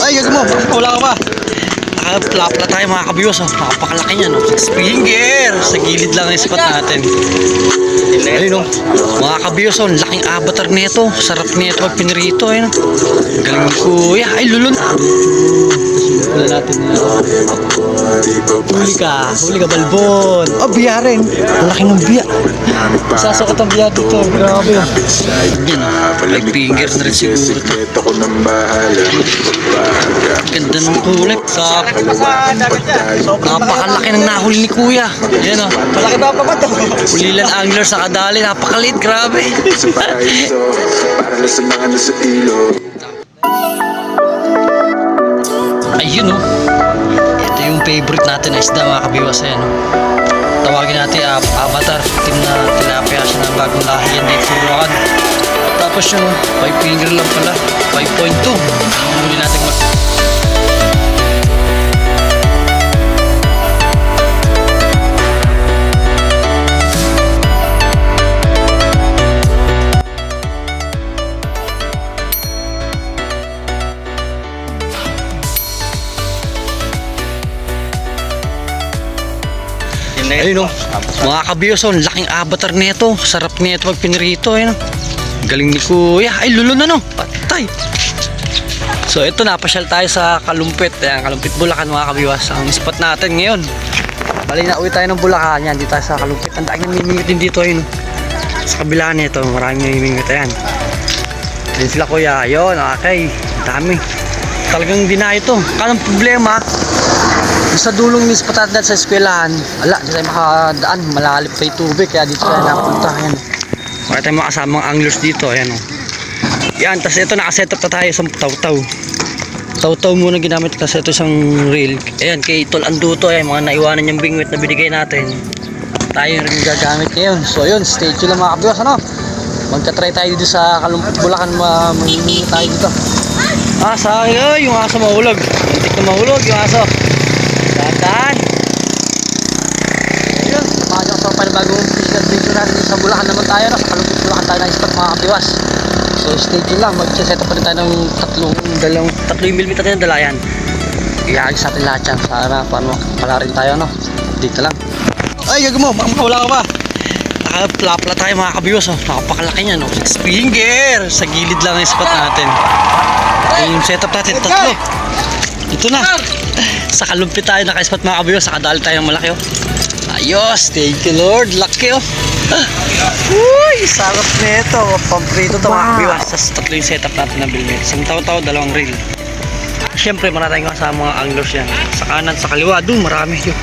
Ay, gagawin mo, wala ka pa. Naka-plapla tayo mga kabiyos, oh. Nakapakalaki niya, no? Six finger! Sa gilid lang ang spot natin. Ayun, no? Mga kabiyos, oh. Laking avatar nito. Sarap nito pag pinirito, ayun. Galing ni kuya. Ay, lulun. Wala natin na. Huli ka balbon. Oh, biya rin. Malaki ng biya. Sasakot ang biya dito. Grabe, oh. Yan, may finger na rin siguro to. Ganda ng kulay. Napakalaki ng nahuli ni kuya. Yan, oh. Malaki ba pa ba ito? Ulilan angler sa kadali. Napakalit, grabe. Ayun, oh. Ito yung favorite natin na isda mga kabiwas. Ayan, oh. Tawagin natin avatar. Team na tilapia siya ng bagong lahi yan dito sa Bulacan. Tapos yung 5 finger lang pala. 5.2. Huli natin ayun, no? Mga kabiyos, oh, laking avatar nito. Sarap nito pag pinirito, ayun. Galing ni kuya. Ay, lulo na, no? Patay. So ito, napasyal tayo sa Kalumpit. Ayan, Kalumpit, Bulacan mga kabiwas. Ang spot natin ngayon. Bali na uwi tayo ng Bulacan. Yan, dito tayo sa Kalumpit. Ang dahil namimingit din dito, ayun. Sa kabila nito, maraming namimingit. Ayan. Ayun sila kuya. Ayun, okay. Dami. Talagang dinayo ito. Kanang problema, sa dulong ni Spatad sa eskwelahan, ala, di tayo makadaan, malalim pa yung tubig, kaya dito tayo napunta. Ayan. Wala tayong mga kasamang anglers dito. Ayan, oh. Yan, tapos ito nakaset up na tayo sa taw-taw. Taw-taw muna ginamit kasi ito isang reel. Ayan, kay Tol Anduto, ayan, mga naiwanan yung bingwit na binigay natin. Tayo rin gagamit ngayon. So yun, stay tuned lang mga kabiwas, ano? Magka-try tayo dito sa Kalumpit, Bulacan, mamimili tayo dito. Ah, sa akin, yung aso mahulog. Muntik na mahulog yung aso. Dahan. Ayun, samahan sa panibagong fishing adventure natin sa Bulacan naman tayo, no? Sa Kalumpit, Bulacan tayo na spot mga kabiwas. So stay tuned lang, mag-set up pa rin tayo ng 3mm na dalayan. Iayag sa atin lahat yan, sana paano pala rin tayo, no? Dito lang. Ay, gagawin mo, baka makawala ka pa. Naka-plapla tayo mga kabiwas, oh. Nakapakalaki niya, no? Six finger! Sa gilid lang ang spot natin. Yung setup natin, tatlo. Ito na. Sa Kalumpit tayo naka-spot mga kabiwas. Sa kadali tayo ng malaki, oh. Ayos, thank you Lord. Laki, oh. Uy, sarap nito. Pamprito ito mga kabiwas. Sa tatlo yung setup natin na bilmit. Isang tao-tao, dalawang reel. Siyempre maraming kasama mga anglers yan. Sa kanan, sa kaliwa, doon marami yun.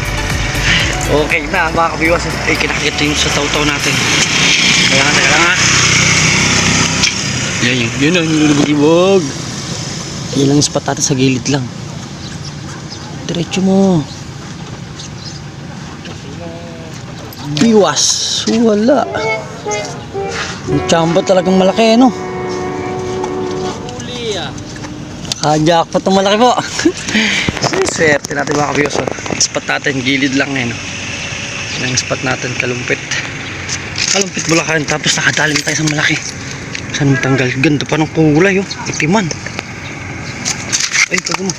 Okay na mga kabiwas. Eh, kinakita yung sa tao-tao natin. Kaya nga. Yan ang nilulubog-ibog. Yan lang spot natin sa gilid lang. Diretso mo. Biwas. Wala. Ang tsamba talagang malaki, no? Jackpot ng malaki po. Swerte natin mga kabiwas, oh. Spot natin, gilid lang yan, no? Yan ang spot natin, Kalumpit, Bulacan. Tapos nakadalim tayo sa malaki. Saan tanggal? Ganda pa ng kulay, oh. Itiman. Ay, pag mo.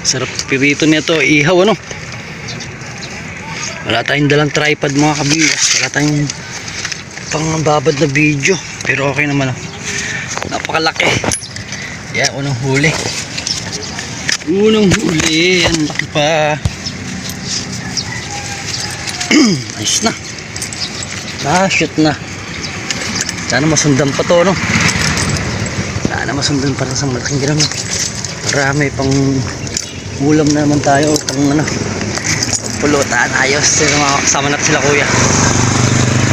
Sarap pirito nito, ihaw, ano? Wala tayong dalang tripod mga kabiwas. Wala tayong pangbabad na video. Pero okay naman, oh. Napakalaki. Yan, unang huli. Yan, laki pa. Ayos na. Shoot na. Sana masundan pa to, no? Sana masundan pa rin sa malaking gram. Marami pang ulam na naman tayo, pang ano, pulutan. Ayos, kasama natin sila kuya.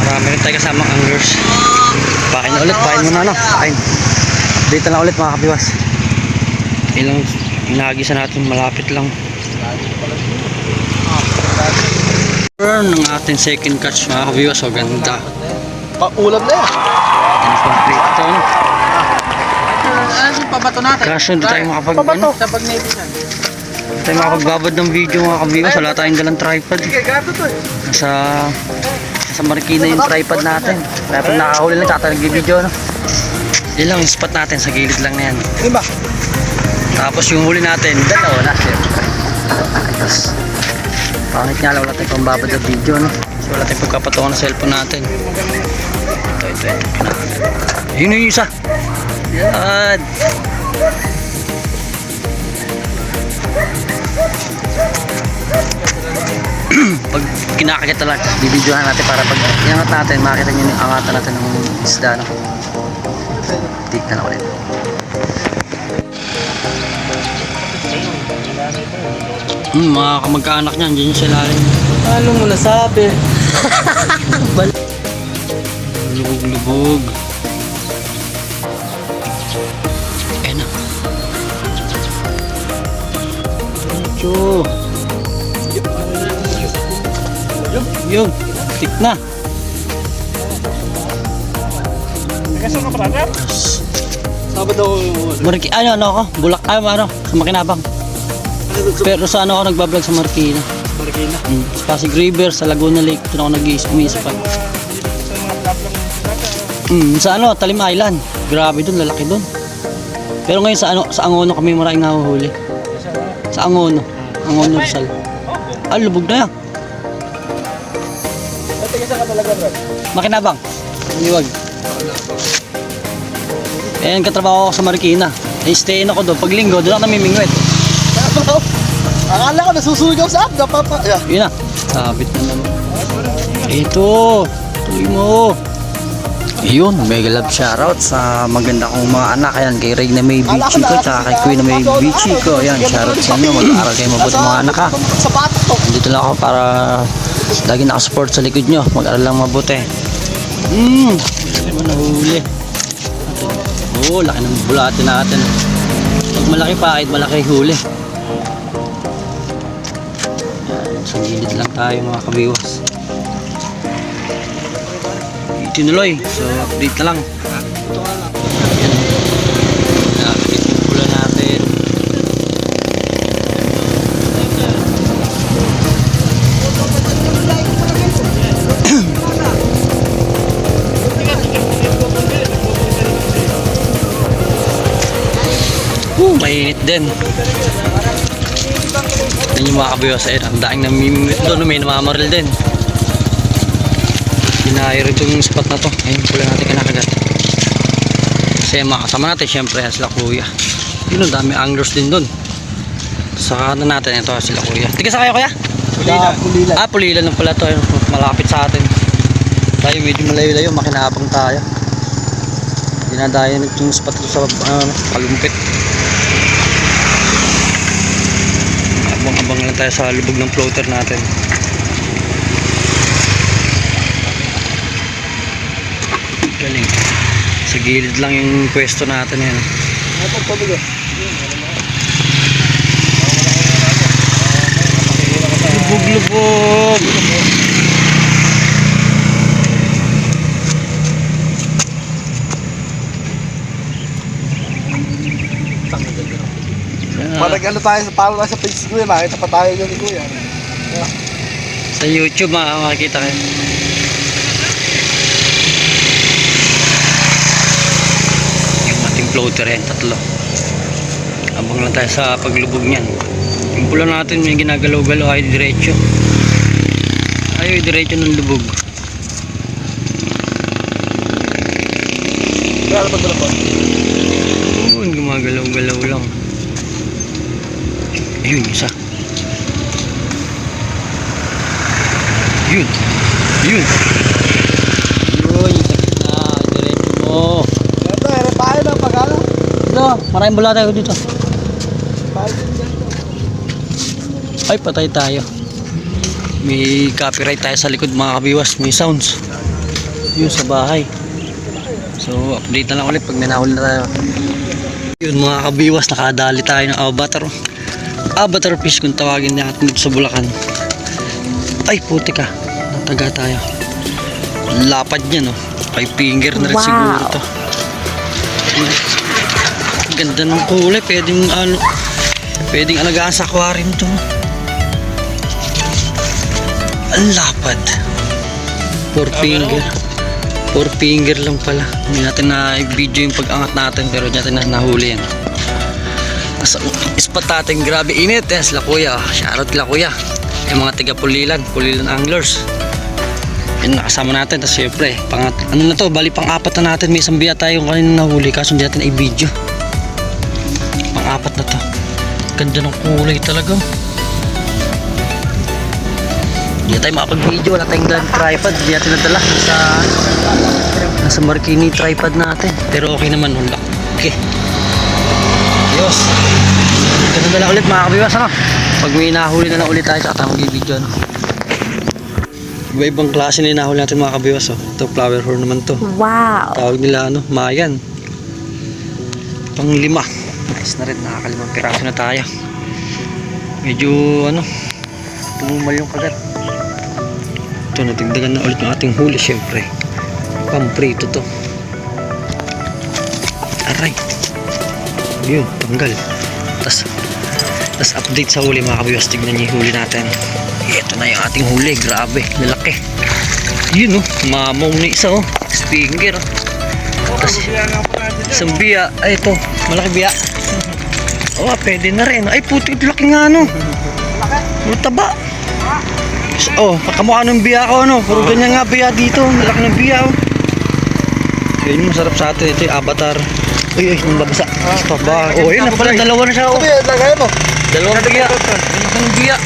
Marami rin tayo kasama anglers. Pakin na ulit, pakin muna, no? Pakin. Dito na ulit mga kabiwas. Ilang inagisa natin, malapit lang. Burn ng ating second catch mga kabiwas. O ganda. Paulam na yan. Yan ang complete ito, no? Ano yung pabato natin? Kaso hindi tayo makapag, Pabato ano? sa pag-navy yan. tayo makapagbabad ng video mga kabiwas. Wala tayong dalang tripod. Nasa Marikina yung tripod natin. Kaya pag nakahuli lang, tsaka tayo nag-video, no? Yan lang yung spot natin, sa gilid lang na yan. Diba? Tapos yung huli natin, dalawa na, syempre. Tapos, pangit nga lang, wala tayong pambabad ng video, no? Kasi wala tayong pagkapatungan ng cellphone natin. Ito. Yun yung isa. Yan. Pag kinakagat na lang, bibidyohan natin para pag inangat natin, makita nyo yung angatan natin ng isda, no? Tignan na ulit. Mga kamag-anak niyan, dyan yung silalim. Ano mo nasabi? Lubog. Eh na. Diretso. Yun, tik na. Nagkasal ka brother? Yes. Sabado Ano ako? Bulak, sa Makinabang. Pero sa ako nagbablog sa Marikina. Marikina. Sa Pasig River, sa Laguna Lake, doon ako nag-umisipag. Sa Talim Island. Grabe doon, lalaki doon. Pero ngayon sa Angono kami maraming nahuhuli. Sa Angono Rizal. Lubog na yan. Nagkasal ka talaga bro? Makinabang. Liwag. Ayan, katrabaho ako sa Marikina. Stay ako doon. Pag linggo, doon ako namimingwit. Akala ko nasusugaw sa abda papa. Yeah. Yun na. Sabit na naman. Ito. Tuloy mo. Ayun, mega love shoutout sa maganda kong mga anak. Ayan, kay Regna May Bichiko, tsaka kay Queen May Bichiko. Ayan, shoutout sa inyo. Mag-aaral kayo mabuti mga anak, ha. Sa patok to. Dito lang ako para lagi nakasupport sa likod nyo. Mag-aaral lang mabuti. Nahuli. Oo, laki ng bulate natin. Pag malaki pa, kahit malaki huli. Yan, sa gilid lang tayo mga kabiwas. Tinuloy, so update na lang. Yan. Nakakit yung pula natin. Mainit din. Yan yung mga kabiwas. Ang daing namimimit doon, may namamaril din. Hinahir itong spot na to. Ayun pula natin kinakagat. Kasi mga kasama natin, syempre sila kuya. Yun, ang dami anglers din doon. Saka na natin ito sila kuya. Tiga sa kayo kuya? Pulilan. Pulilan lang pala to. Ayun, malapit sa atin. Tayo medyo malayo-layo, makinabang tayo. Dinadayan itong spot ito sa palumpit. Abang-abang lang tayo sa lubog ng floater natin. Galing. Sa gilid lang yung pwesto natin yan. Lubog. Parang ano tayo, parang nasa page ko yun, makita pa tayo yun ni Kuya. Sa YouTube makikita kayo. Yung ating floater yan, 3. Abang lang tayo sa paglubog niyan. Yung pula natin may ginagalaw-galaw ay diretso. Ayaw diretso ng lubog. Kaya ano pagdala po? Yun, gumagalaw-galaw lang. Ayun, isa. Yun. Yun, sakit na. Diretso mo. Ito, ere tayo na pag-ano? Ito, maraming bulata ko dito. Ay, patay tayo. May copyright tayo sa likod mga kabiwas. May sounds. Yun sa bahay. So, update na lang ulit pag nanahuli na tayo. Yun mga kabiwas, nakadali tayo ng avatar fish kung tawagin natin dito sa Bulacan. Ay, puti ka. Nataga tayo. Lapad niya, no? 5 finger na rin siguro ito. Ganda ng kulay. Pwedeng Pwedeng alagaan sa aquarium to. Ang lapad. 4 finger. 4 finger lang pala. Hindi natin na video yung pag-angat natin, pero hindi natin na nahuli yan. Nasa spot natin, grabe init. Yan sila kuya. Shoutout kila kuya. Yung mga tiga Pulilan Anglers. Yan nakasama natin. Tapos syempre, ano na to, bali pang-apat na natin. May isang biya tayong kanina nahuli, kaso hindi natin i-video. Pang-apat na to. Ganda ng kulay talaga. Hindi tayo makapag-video, wala tayong dalang tripod, hindi natin nadala nasa Marikini tripod natin, pero okay naman, okay. Diyos, ganun na lang ulit mga kabiwas, ano? Pag may nahuli na lang ulit tayo, saka tayo mag-video, ano? Iba-ibang klase na nahuli natin mga kabiwas, oh. Ito, flower horn naman to. Wow! Tawag nila, ano, Mayan. Pang 5. Nice na rin, nakakalimang piraso na tayo. Medyo, ano, tumumal yung kagat. Ito, natigdagan na ulit yung ating huli, syempre. Pamprito to. Aray. Yun, tanggal. Tas update sa huli mga kabiwas. Tignan niyo yung huli natin. Ito na yung ating huli. Grabe, lalaki. Yun, oh. Mamaw na isa, oh. Finger. Tas isang biya. Ay, ito. Malaki biya. Oh, pwede na rin. Ay, puti. Laki nga, no. Taba. Oh, kamukha ng biya ko, ano. Puro ganyan nga biya dito. Malaki ng biya, oh. Yun, masarap sa atin. Ito yung avatar. Uy, nang babasa. Taba. Oh, yun na pala. Dalawa na siya, oh. Dalawang biya. Malaki ng biya.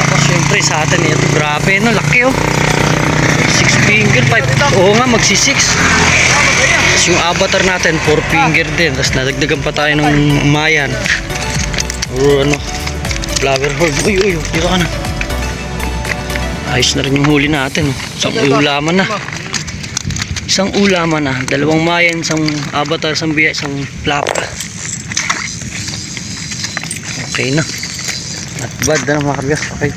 Tapos, syempre, sa atin, ito. Grabe, no. Laki, oh. 6 finger, 5. Oo nga, magsi-6. Tapos yung avatar natin, 4 finger din. Tapos nadagdagan pa tayo ng Mayan. O ano, flower horn. Uy, dito ka na. Ayos na rin yung huli natin. Isang ulaman na. Isang ulaman na. 2 Mayan, isang avatar, isang biya, isang plapa. Okay na. Not bad na mga kabigas. Okay.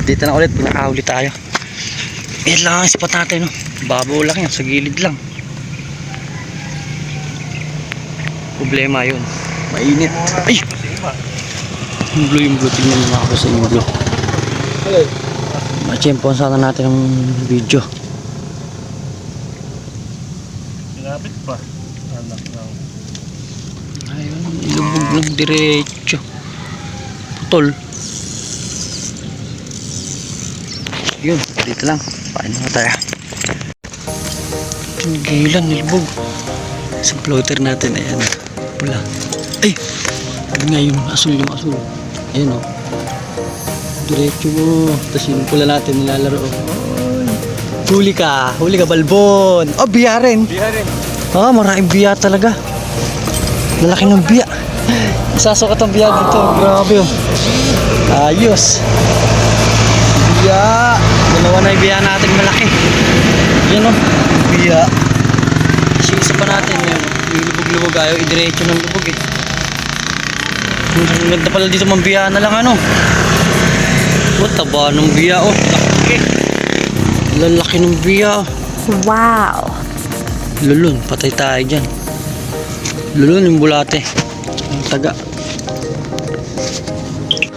Dito na ulit, pinakahuli tayo. Yan lang ang spot natin, no? Babaw lang yan, sa gilid lang. Problema yun, mainit. Ay! Yung blue, tingnan nyo mga kapasa yung blue. Ma-champon sana natin ang video. Pinabit pa. Anak na. Ayun, ilubog ng diretso. Putol. Yun, dito lang. Paano nga tayo? Gilan, nilbog. Sa floater natin, ayan. Pula. Ay! Ano nga yung asul, Ayan, oh. Diretso mo. Tapos yung pula natin nilalaro. Huli ka, balbon. Oh, biya rin. Ah, maraming biya talaga. Lalaki ng biya. Isasukat ang biya dito. Grabe, oh. Ayos. Biya. Dalawa na yung biya natin malaki. Yan, oh. Biya. Kasi isa pa natin yun. Yung lubog-lubog ayaw. Idiretso ng lubog, eh. Ang ganda pala dito mambiya na lang, ano. Oh, taba ng biya, oh. Laki. Lalaki ng biya. Wow! Lulun, patay tayo dyan. Lulun yung bulate. Ang taga.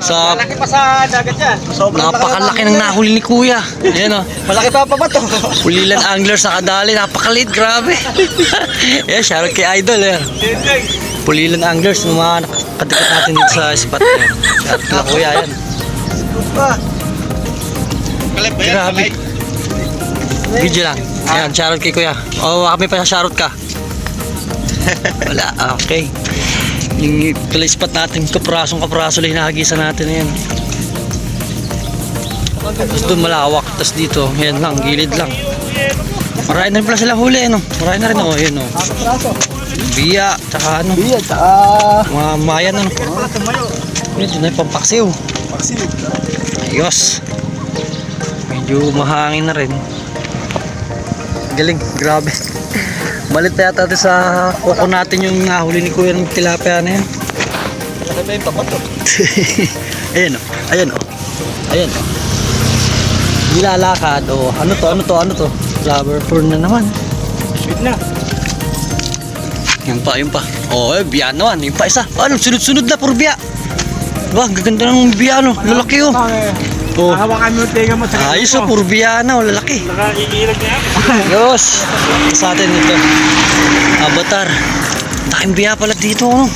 Sa Malaki pa sa dagat yan. napakalaki ng nahuli ni kuya. Ayan, oh. Malaki pa ba to? Pulilan Anglers nakadali. Napakalit, grabe. Yan, shoutout kay Idol. Yan. Pulilan Anglers, yung mga katikat natin dito sa spot. Shoutout kila kuya, yan. Grabe. Video lang. Ayan, shoutout kay kuya. O, kami pa shoutout ka. Wala, okay. Yung pala spot natin, kapraso lang hinahagisan natin na yan. Tapos doon malawak, tapos dito, yan lang, gilid lang. Marami na rin pala sila huli, no? Marami na rin, oh, yun, oh. Biya, tsaka ano, Biya, tsaka... mga mayan, ano. Yun, doon na yung pampaksiw. Paksiw. Ayos. Medyo mahangin na rin. Galing, grabe. Malit na yata sa kuko natin yung nahuli ni kuya ng tilapia na yan. Malaki pa yung papato. Ayan, oh. Ayan, oh. Nilalakad, oh. Ano to? Flower fern na naman. Sweet na. Yun pa, yun pa. Oh, biya naman. Yun pa isa. Ano, sunod-sunod na, puro biya. Diba, gaganda ng biya, no? Lalaki, oh. Oh. Hawakan mo, tinga mo sa Ayos, oh, puro biya na, oh. Lalaki. Nakaiirag na yan. Yos. Sa atin ito. Avatar. Taking biya pala dito, no?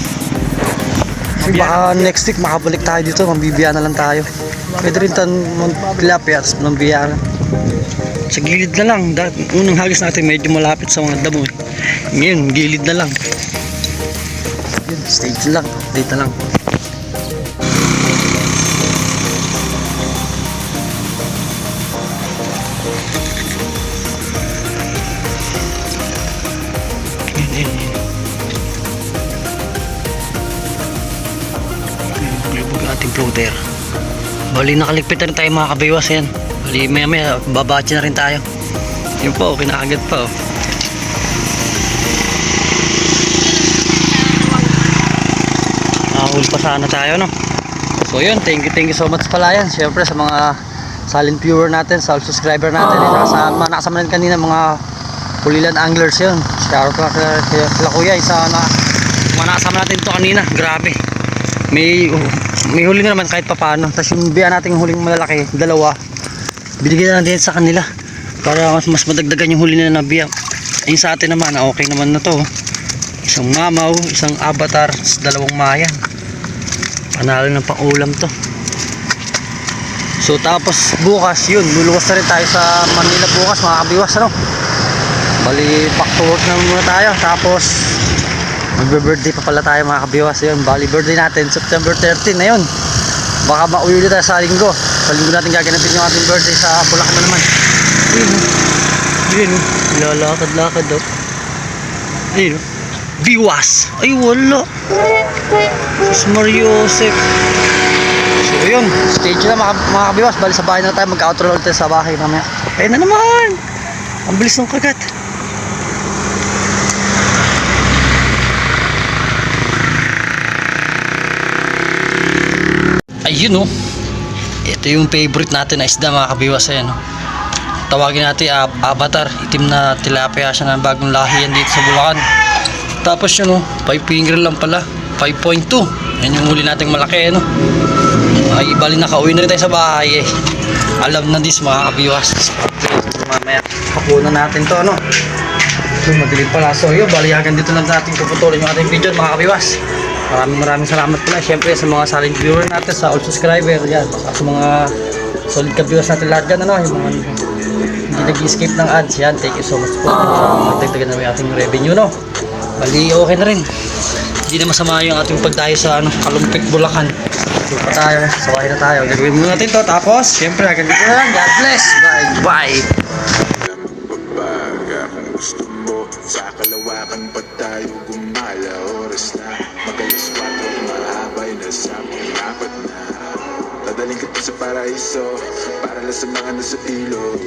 Baka next week makabalik tayo dito, mambibiya na lang tayo. Pwede rin tayo tilapia, tapos mambiya na. Sa gilid na lang, unang hagis natin medyo malapit sa mga damo. Ngayon, gilid na lang. Yun, stage lang, update na lang. Yun. Bulbog ating floater. Bali nakaligpit na rin tayo mga kabiwas yan. Bali maya babachi na rin tayo. Yun po, kinakagat pa oh. Nakahuli pa sana tayo no. So yun, thank you so much pala yan. Siyempre sa mga silent viewer natin, sa subscriber natin, sa mga nakasama rin kanina mga Pulilan anglers yun. Shout out kila kuya, isa na mga nakasama natin ito kanina. Grabe. May huli na naman kahit papano. Tapos yung biya natin yung huling malalaki, dalawa, binigyan na din sa kanila para mas madagdagan yung huli na biya. Yung sa atin naman, okay naman na to. Isang mamaw, isang avatar, dalawang mayan. Panalo ng pang-ulam to. So tapos bukas yun, luluwas na rin tayo sa Manila bukas mga kabiwas, ano. Bali back to work na muna tayo. Tapos magbe-birthday pa pala tayo mga kabiwas. Yun, bali birthday natin September 13 na yun. Baka mauwi ulit tayo sa linggo. Sa linggo natin gaganapin yung ating birthday sa Bulacan na naman. Yun, lalakad-lakad daw. Ayun, biwas. Ay wala. Sus Mario Joseph. So yun, stage na mga kabiwas. Bali sa bahay na tayo, mag-outro ulit tayo sa bahay mamaya. Ayun na naman. Ang bilis ng kagat. Ayun oh. Ito yung favorite natin na isda mga kabiwas. Ayan oh. Tawagin natin avatar. Itim na tilapia siya ng bagong lahi yan dito sa Bulacan. Tapos yun oh, 5 finger lang pala, 5.2. Yan yung huli nating malaki ano. Ay bali nakauwi na rin tayo sa bahay eh. Alam na this mga kabiwas. Mamaya papunan natin to ano. So madilim pala. So yun, balihagan dito lang natin puputulin yung ating video mga kabiwas. Maraming salamat pala syempre sa mga silent viewer natin, sa all subscriber yan, sa mga solid ka-viewers natin lahat dyan, ano, yung mga hindi nag-escape ng ads yan. Thank you so much po sa magdagdagan na yung ating revenue no. Bali okay na rin, hindi na masama yung ating pagdayo sa ano, Kalumpit, Bulacan. So pa tayo, sawahin na tayo, gagawin muna natin to. Tapos syempre hanggang dito na lang. God bless, bye. Gusto mo, sa kalawakan pa tayo gumala. Oras na, mag-alas 4, mahabay na sa pang-apat na. Dadaling kita sa paraiso, para lang sa mga nasa ilog.